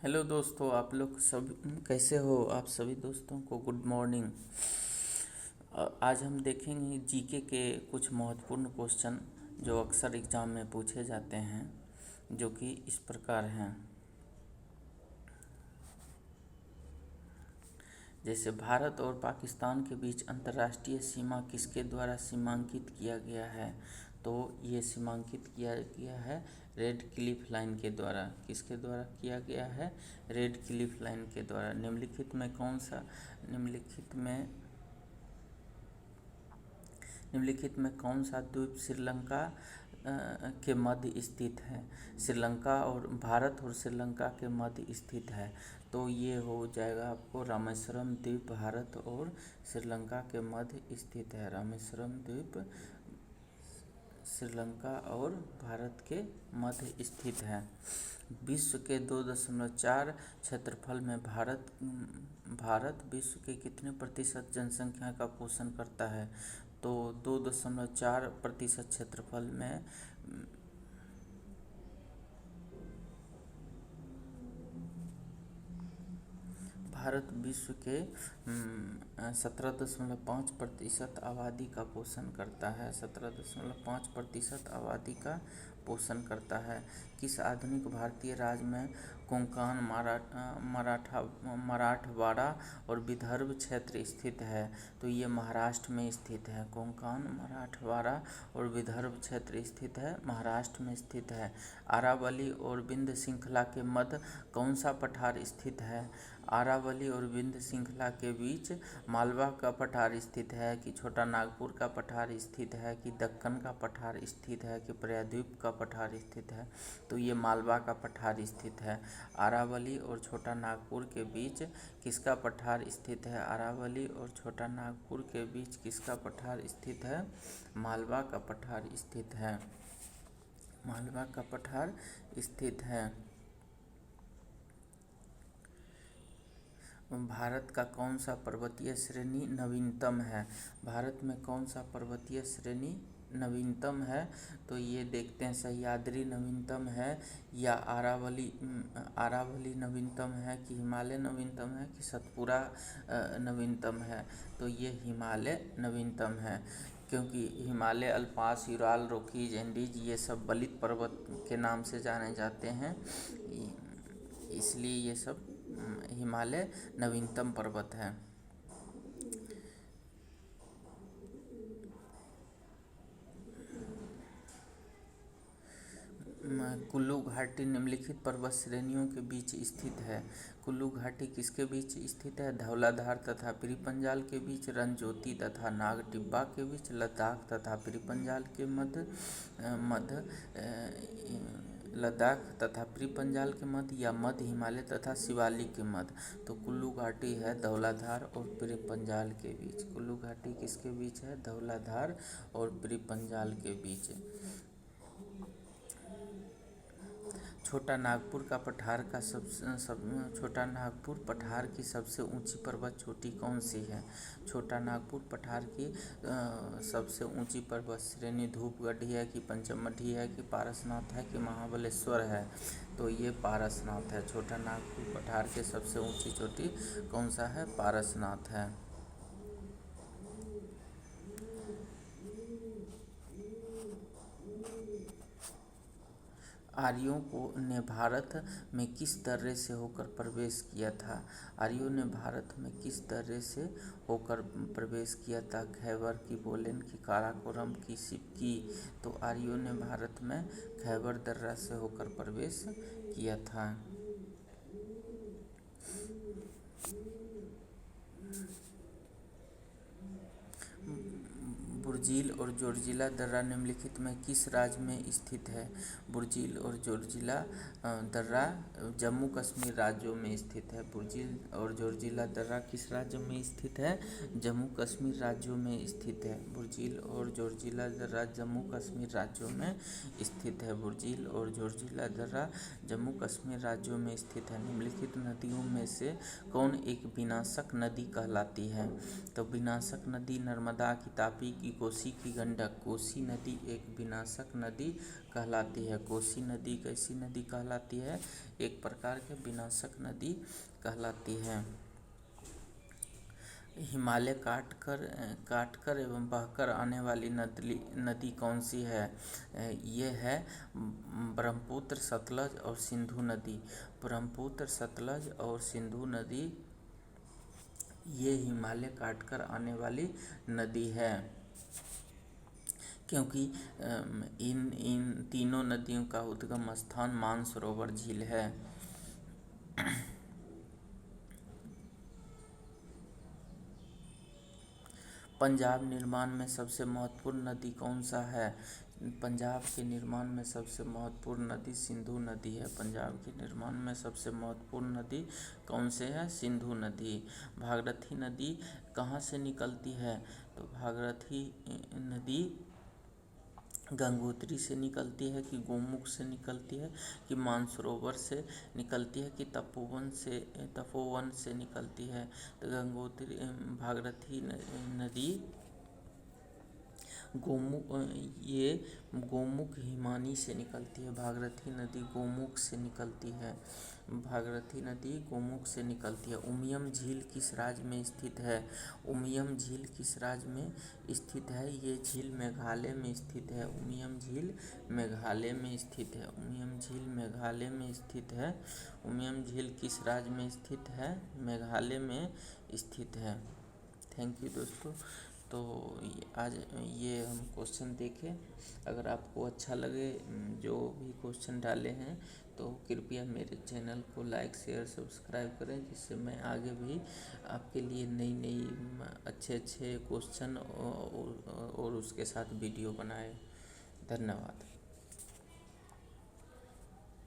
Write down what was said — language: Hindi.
हेलो दोस्तों, आप लोग सब कैसे हो। आप सभी दोस्तों को गुड मॉर्निंग। आज हम देखेंगे जीके के कुछ महत्वपूर्ण क्वेश्चन जो अक्सर एग्ज़ाम में पूछे जाते हैं, जो कि इस प्रकार हैं। जैसे भारत और पाकिस्तान के बीच अंतर्राष्ट्रीय सीमा किसके द्वारा सीमांकित किया गया है। तो ये सीमांकित किया गया है रेड क्लिफ लाइन के द्वारा। किसके द्वारा किया गया है? रेड क्लिफ लाइन के द्वारा। निम्नलिखित में कौन सा द्वीप श्रीलंका के मध्य स्थित है? श्रीलंका और भारत और श्रीलंका के मध्य स्थित है। तो ये हो जाएगा आपको रामेश्वरम द्वीप भारत और श्रीलंका के मध्य स्थित है। रामेश्वरम द्वीप श्रीलंका और भारत के मध्य स्थित है। विश्व के 2.4 क्षेत्रफल में भारत विश्व के कितने प्रतिशत जनसंख्या का पोषण करता है? तो 2.4% क्षेत्रफल में भारत विश्व के 17.5% आबादी का पोषण करता है। 17.5% आबादी का पोषण करता है। किस आधुनिक भारतीय राज्य में कोंकण, मराठवाड़ा और विदर्भ क्षेत्र स्थित है? तो ये महाराष्ट्र में स्थित है। कोंकण, मराठवाड़ा और विदर्भ क्षेत्र स्थित है, महाराष्ट्र में स्थित है। अरावली और विंध्य श्रृंखला के मध्य कौन सा पठार स्थित है? अरावली और विंध्य श्रृंखला के बीच मालवा का पठार स्थित है कि छोटा नागपुर का पठार स्थित है कि दक्कन का पठार स्थित है कि प्रायद्वीप का पठार स्थित है? तो ये मालवा का पठार स्थित है। अरावली और छोटा नागपुर के बीच किसका पठार स्थित है? अरावली और छोटा नागपुर के बीच किसका पठार स्थित है? मालवा का पठार स्थित है। मालवा का पठार स्थित है। भारत का कौन सा पर्वतीय श्रेणी नवीनतम है? भारत में कौन सा पर्वतीय श्रेणी नवीनतम है? तो ये देखते हैं, सह्याद्री नवीनतम है या अरावली नवीनतम है कि हिमालय नवीनतम है कि सतपुरा नवीनतम है? तो ये हिमालय नवीनतम है, क्योंकि हिमालय, अल्पास, यूराल, रॉकीज, एंडीज ये सब बलित पर्वत के नाम से जाने जाते हैं, इसलिए ये सब हिमालय नवीनतम पर्वत है। कुल्लू घाटी निम्नलिखित पर्वत श्रेणियों के बीच स्थित है। कुल्लू घाटी किसके बीच स्थित है? धौलाधार तथा पिरिपंजाल के बीच, रणज्योति तथा नागटिब्बा के बीच, लद्दाख तथा पिरिपंजाल के लद्दाख तथा पिरिपंजाल के मध्य या मध्य हिमालय तथा शिवालिक के मध्य? तो कुल्लू घाटी है धौलाधार और पिरिपंजाल के बीच। कुल्लू घाटी किसके बीच है? धौलाधार और पिरिपंजाल के बीच। छोटा नागपुर पठार की सबसे ऊंची पर्वत चोटी कौन सी है? छोटा नागपुर पठार की सबसे ऊंची पर्वत श्रेणी धूपगढ़ी है कि पंचमढ़ी है कि पारसनाथ है कि महाबलेश्वर है? तो ये पारसनाथ है। छोटा नागपुर पठार के सबसे ऊंची चोटी कौन सा है? पारसनाथ है। आर्यों ने भारत में किस दर्रे से होकर प्रवेश किया था? आर्यों ने भारत में किस दर्रे से होकर प्रवेश किया था? खैबर की, बोलेन की, काराकोरम की, सिपकी? तो आर्यों ने भारत में खैबर दर्रा से होकर प्रवेश किया था। बुर्जील और जोर्जिला दर्रा निम्नलिखित में किस राज्य में स्थित है? बुर्जील और जोर्जिला दर्रा जम्मू कश्मीर राज्यों में स्थित है। बुर्जील और जोर्जिला दर्रा किस राज्य में स्थित है? जम्मू कश्मीर राज्यों में स्थित है। बुर्जील और जोर्जिला दर्रा जम्मू कश्मीर राज्यों में स्थित है। बुर्जील और जोर्जिला दर्रा जम्मू कश्मीर राज्यों में स्थित है। निम्नलिखित नदियों में से कौन एक विनाशक नदी कहलाती है? तो विनाशक नदी नर्मदा की, तापी की, कोसी की गंडक। कोसी नदी एक विनाशक नदी कहलाती है। कोसी नदी कैसी नदी कहलाती है? एक प्रकार के विनाशक नदी कहलाती है। हिमालय काटकर एवं बहकर आने वाली नदी कौन सी है? ये है ब्रह्मपुत्र, सतलज और सिंधु नदी। ब्रह्मपुत्र, सतलज और सिंधु नदी ये हिमालय काटकर आने वाली नदी है, क्योंकि इन तीनों नदियों का उद्गम स्थान मानसरोवर झील है। पंजाब निर्माण में सबसे महत्वपूर्ण नदी कौन सा है? पंजाब के निर्माण में सबसे महत्वपूर्ण नदी सिंधु नदी है। पंजाब के निर्माण में सबसे महत्वपूर्ण नदी कौन से है? सिंधु नदी। भागीरथी नदी कहाँ से निकलती है? तो भागीरथी नदी गंगोत्री से निकलती है कि गोमुख से निकलती है कि मानसरोवर से निकलती है कि तपोवन से निकलती है? तो भागीरथी नदी गोमुख हिमानी से निकलती है। भागीरथी नदी गोमुख से निकलती है। भागीरथी नदी गोमुख से निकलती है। उमियम झील किस राज्य में स्थित है? उमियम झील किस राज्य में स्थित है? ये झील मेघालय में स्थित है। उमियम झील मेघालय में स्थित है। उमियम झील मेघालय में स्थित है। उमियम झील किस राज्य में स्थित है? मेघालय में स्थित है। थैंक यू दोस्तों। तो आज ये हम क्वेश्चन देखें। अगर आपको अच्छा लगे जो भी क्वेश्चन डाले हैं तो कृपया मेरे चैनल को लाइक, शेयर, सब्सक्राइब करें, जिससे मैं आगे भी आपके लिए नई अच्छे क्वेश्चन और उसके साथ वीडियो बनाए। धन्यवाद।